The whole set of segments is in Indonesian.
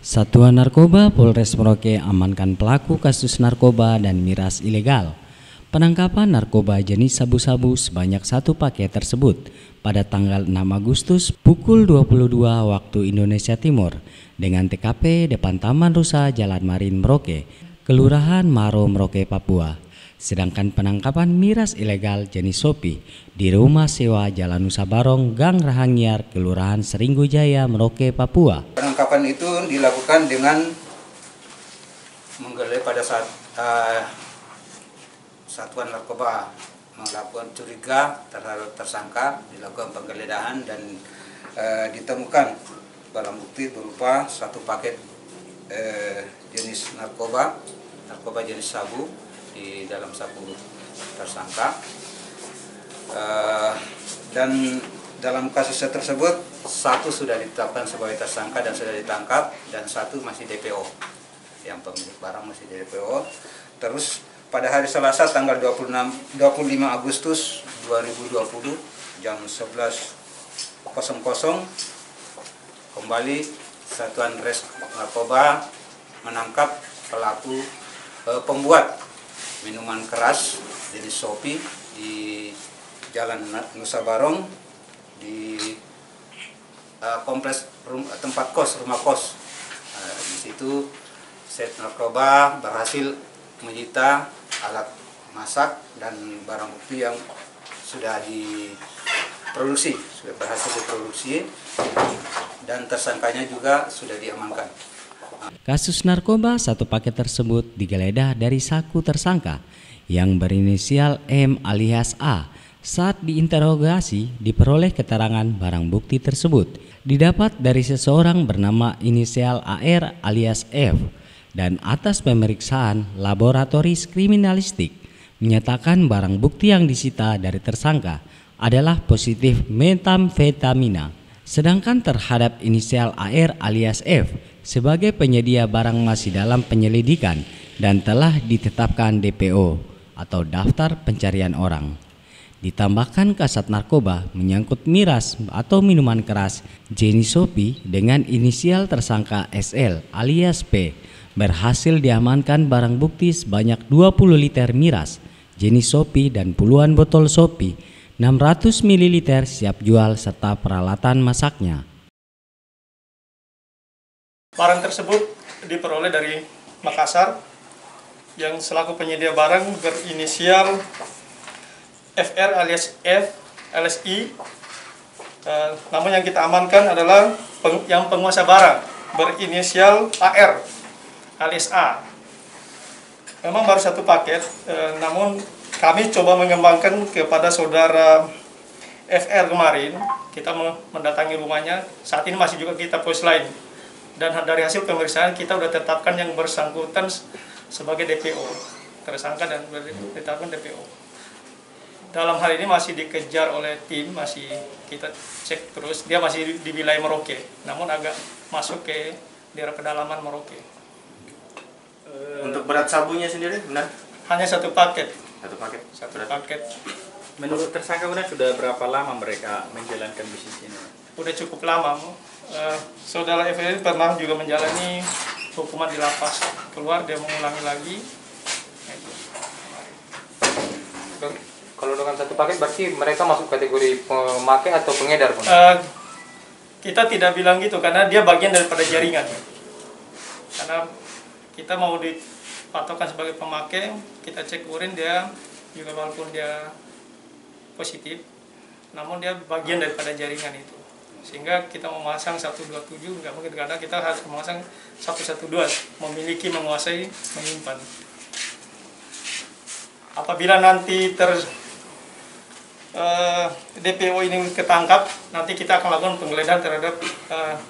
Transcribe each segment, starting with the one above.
Satuan Narkoba Polres Merauke amankan pelaku kasus narkoba dan miras ilegal. Penangkapan narkoba jenis sabu-sabu sebanyak 1 paket tersebut pada tanggal 6 Agustus pukul 22 waktu Indonesia Timur dengan TKP depan Taman Rusa Jalan Marin Merauke, Kelurahan Maro Merauke, Papua. Sedangkan penangkapan miras ilegal jenis sopi di rumah sewa Jalan Nusa Barong, Gang Rahangyar, Kelurahan Seringgo Jaya, Merauke, Papua. Penangkapan itu dilakukan dengan menggeledah pada saat Satuan Narkoba melakukan curiga terhadap tersangka, dilakukan penggeledahan dan ditemukan barang bukti berupa 1 paket jenis narkoba jenis sabu di dalam sabu tersangka, dan dalam kasus tersebut 1 sudah ditetapkan sebagai tersangka dan sudah ditangkap, dan 1 masih DPO, yang pemilik barang masih DPO. Terus pada hari Selasa tanggal 25 Agustus 2020 jam 11.00 kembali Satuan Res Narkoba menangkap pelaku pembuat minuman keras jenis sopi di Jalan Nusa Barong di kompleks tempat kos, rumah kos. Di situ Set Narkoba berhasil menyita alat masak dan barang bukti yang sudah berhasil diproduksi, dan tersangkanya juga sudah diamankan. Kasus narkoba 1 paket tersebut digeledah dari saku tersangka yang berinisial M alias A. Saat diinterogasi diperoleh keterangan barang bukti tersebut didapat dari seseorang bernama inisial AR alias F, dan atas pemeriksaan laboratoris kriminalistik menyatakan barang bukti yang disita dari tersangka adalah positif metamfetamina. Sedangkan terhadap inisial AR alias F sebagai penyedia barang masih dalam penyelidikan dan telah ditetapkan DPO atau daftar pencarian orang. Ditambahkan kasat narkoba menyangkut miras atau minuman keras jenis sopi dengan inisial tersangka SL alias P berhasil diamankan barang bukti sebanyak 20 liter miras jenis sopi dan puluhan botol sopi 600 ml siap jual serta peralatan masaknya. Barang tersebut diperoleh dari Makassar yang selaku penyedia barang berinisial FR alias F LSI. Namun yang kita amankan adalah yang penguasa barang berinisial AR alias A. Memang baru 1 paket, namun kami coba mengembangkan kepada saudara FR kemarin. Kita mendatangi rumahnya, saat ini masih juga kita polis lain. Dan dari hasil pemeriksaan kita sudah tetapkan yang bersangkutan sebagai DPO, tersangka dan ditetapkan DPO. Dalam hal ini masih dikejar oleh tim, masih kita cek terus. Dia masih di wilayah Merauke, namun agak masuk ke daerah pedalaman Merauke. Untuk berat sabunya sendiri benar? Hanya 1 paket. 1 paket. 1 paket. Menurut tersangka benar sudah berapa lama mereka menjalankan bisnis ini? Udah cukup lama. Saudara FR pernah juga menjalani hukuman di lapas. Keluar dia mengulangi lagi. Kalau dengan 1 paket berarti mereka masuk kategori pemakai atau pengedar, Bang? Kita tidak bilang gitu karena dia bagian daripada jaringan. Karena kita mau dipatokan sebagai pemakai, kita cek urin dia juga walaupun dia positif, namun dia bagian daripada jaringan itu. Sehingga kita memasang 127 nggak mungkin, karena kita harus memasang 112, memiliki, menguasai, menyimpan. Apabila nanti DPO ini ketangkap, nanti kita akan lakukan penggeledahan terhadap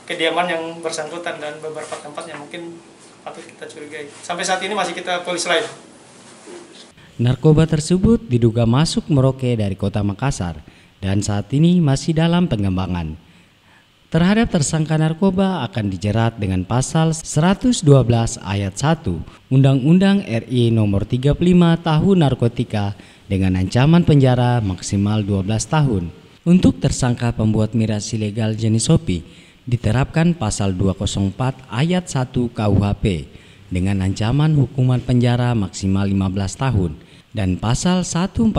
kediaman yang bersangkutan dan beberapa tempat yang mungkin patut kita curigai. Sampai saat ini masih kita polis lain. Narkoba tersebut diduga masuk Merauke dari kota Makassar dan saat ini masih dalam pengembangan. Terhadap tersangka narkoba akan dijerat dengan pasal 112 ayat 1 Undang-Undang RI nomor 35 Tahun Narkotika dengan ancaman penjara maksimal 12 tahun. Untuk tersangka pembuat miras ilegal jenis sopi diterapkan pasal 204 ayat 1 KUHP dengan ancaman hukuman penjara maksimal 15 tahun dan pasal 140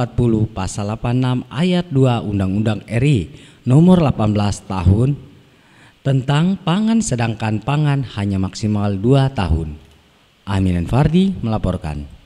pasal 86 ayat 2 Undang-Undang RI nomor 18 tahun tentang pangan, sedangkan pangan hanya maksimal 2 tahun. Amin Fardi melaporkan.